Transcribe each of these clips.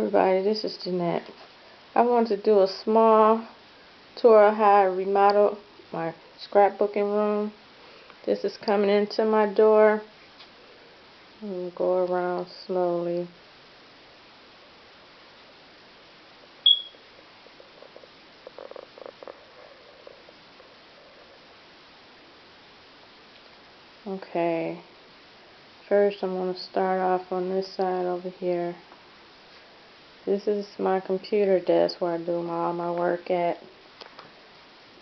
everybody, this is Jeanette. I want to do a small tour of how I remodeled my scrapbooking room. This is coming into my door. I'm going to go around slowly. Okay, first I'm going to start off on this side over here. This is my computer desk where I do all my work at.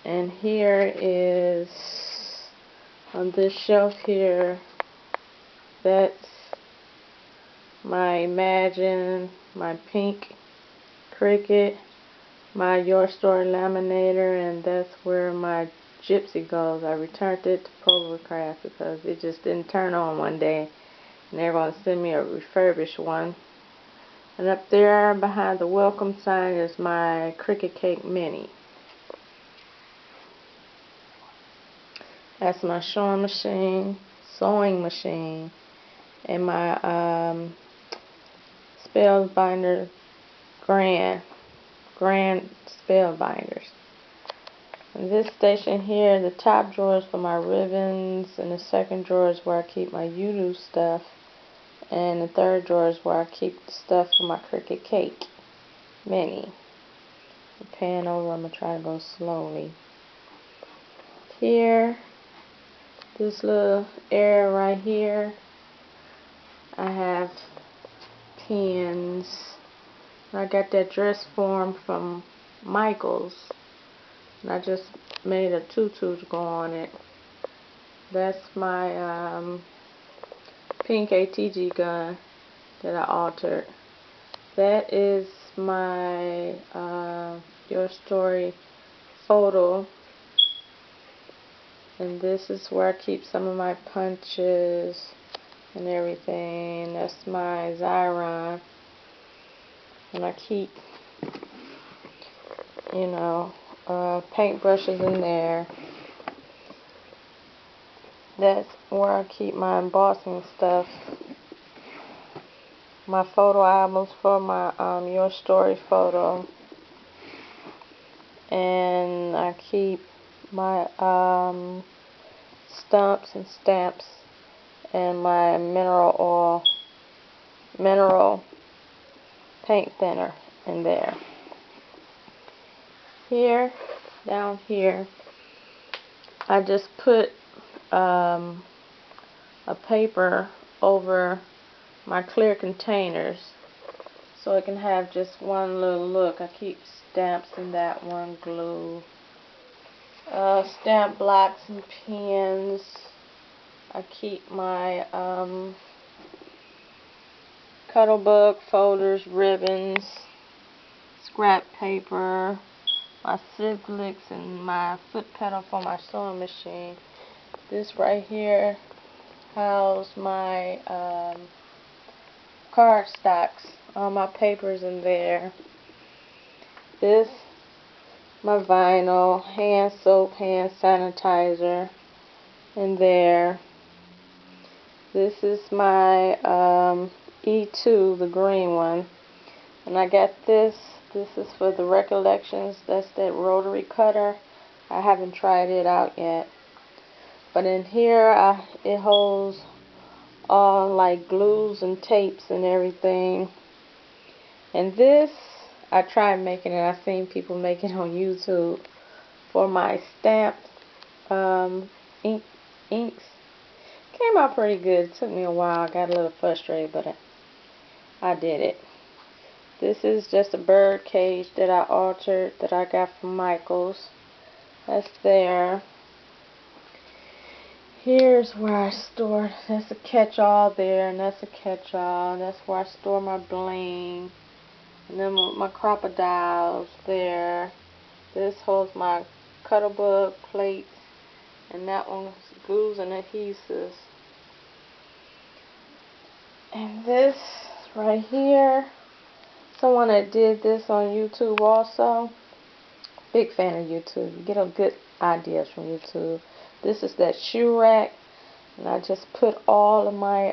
And here is, on this shelf here, that's my Imagine, my pink Cricut, my Your Story laminator, and that's where my Gypsy goes. I returned it to Provercraft because it just didn't turn on one day, and they're going to send me a refurbished one. And up there behind the welcome sign is my Cricut Cake Mini. That's my sewing machine, and my Spellbinder Grand Spellbinders. And this station here, the top drawer is for my ribbons, and the second drawer is where I keep my YouTube stuff, and the third drawer is where I keep the stuff for my Cricut Cake Mini. Pan over, I'm going to try to go slowly. Here, this little area right here, I have pins. I got that dress form from Michael's, and I just made a tutu to go on it. That's my pink ATG gun that I altered. That is my Your Story photo, and this is where I keep some of my punches and everything. That's my Xyron, and I keep, you know, paintbrushes in there. That's where I keep my embossing stuff, my photo albums for my Your Story photo, and I keep my stumps and stamps and my mineral paint thinner in there. Here, down here, I just put a paper over my clear containers so it can have just one little look. I keep stamps in that one, glue, stamp blocks and pins. I keep my cuddle book, folders, ribbons, scrap paper, my Ciblix, and my foot pedal for my sewing machine. This right here houses my card stocks, all my papers in there. This, my vinyl, hand soap, hand sanitizer in there. This is my E2, the green one, and I got this. This is for the Recollections. That's that rotary cutter. I haven't tried it out yet. But in here, it holds all like glues and tapes and everything. And this, I tried making it. I've seen people make it on YouTube for my stamped inks. Came out pretty good. It took me a while. I got a little frustrated, but I did it. This is just a bird cage that I altered that I got from Michael's. That's there. Here's where I store, that's a catch-all there, and that's a catch-all. That's where I store my bling. And then my crocodiles there. This holds my cuddle book, plates, and that one's glues and adhesives. And this right here, someone that did this on YouTube also. Big fan of YouTube. You get a good ideas from YouTube. This is that shoe rack, and I just put all of my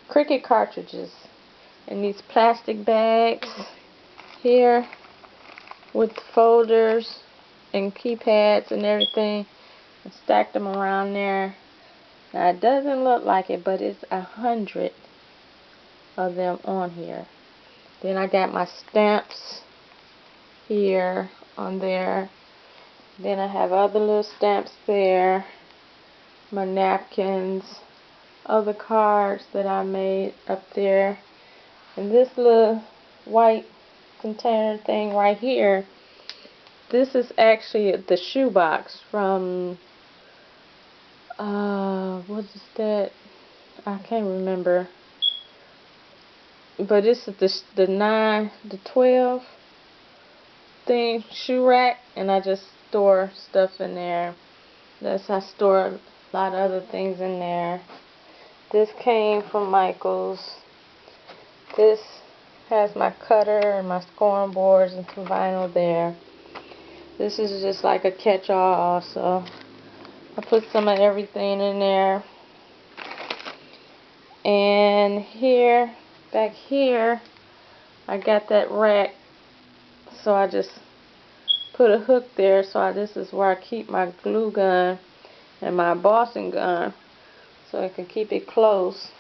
Cricut cartridges in these plastic bags here with folders and keypads and everything, and stacked them around there. Now it doesn't look like it, but it's 100 of them on here. Then I got my stamps here on there. Then I have other little stamps there, my napkins, other cards that I made up there. And this little white container thing right here, this is actually the shoebox from what is that? I can't remember. But this is the 12 thing shoe rack, and I just store stuff in there. I store a lot of other things in there. This came from Michael's. This has my cutter and my scoring boards and some vinyl there. This is just like a catch-all also. I put some of everything in there. And here, back here, I got that rack. So I just put a hook there. So this is where I keep my glue gun and my embossing gun, so I can keep it close.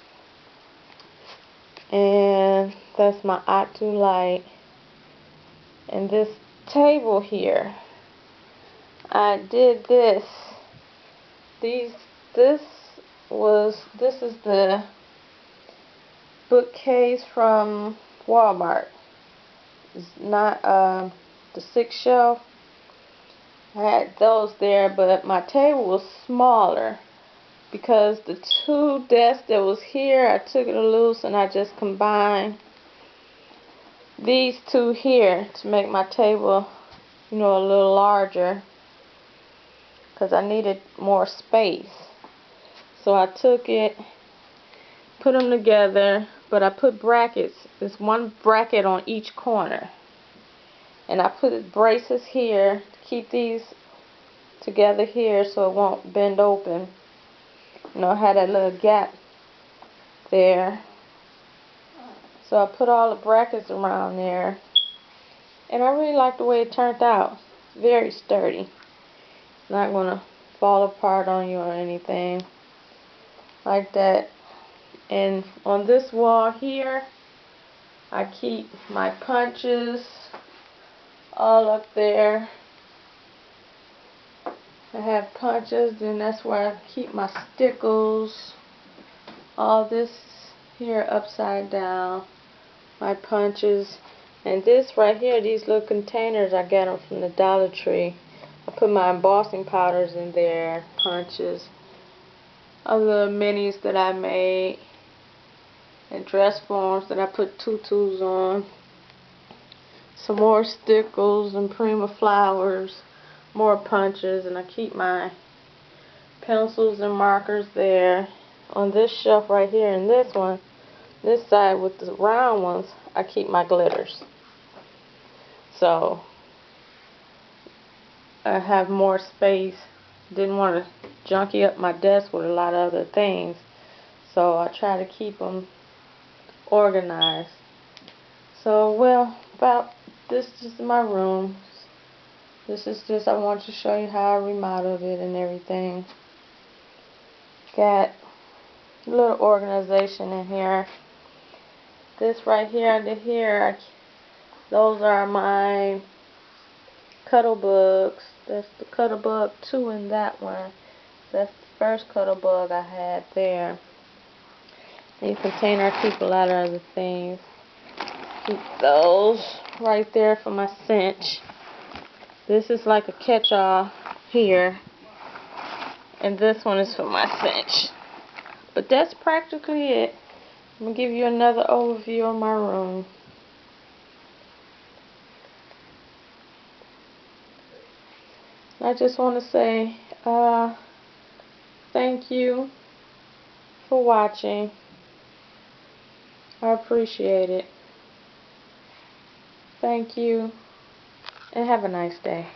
And that's my Octu light. And this table here, I did this. This is the bookcase from Walmart. It's not the 6th shelf. I had those there, but my table was smaller because the 2 desks that was here, I took it loose and I just combined these 2 here to make my table, a little larger, because I needed more space. So I took it, put them together, but I put brackets. There's 1 bracket on each corner. And I put braces here to keep these together here so it won't bend open. I had that little gap there. So I put all the brackets around there. And I really like the way it turned out. It's very sturdy. It's not going to fall apart on you or anything like that. And on this wall here, I keep my punches all up there. I have punches, and that's where I keep my stickles. All this here upside down, my punches. And this right here, these little containers, I got them from the Dollar Tree. I put my embossing powders in there, punches, other minis that I made, and dress forms that I put tutus on. Some more stickles and prima flowers, more punches, and I keep my pencils and markers there. On this shelf right here, and this side with the round ones, I keep my glitters. So I have more space. Didn't want to junky up my desk with a lot of other things, so I try to keep them organized. So, well, about this is my room. This is just, I want to show you how I remodeled it and everything. Got a little organization in here. This right here under here, those are my cuddle bugs. That's the cuddle bug 2 in that one. That's the first cuddle bug I had there. These container, I keep a lot of other things. Keep those right there for my cinch. This is like a catch-all here, and this one is for my cinch. But that's practically it. I'm going to give you another overview of my room. I just want to say thank you for watching. I appreciate it. Thank you, and have a nice day.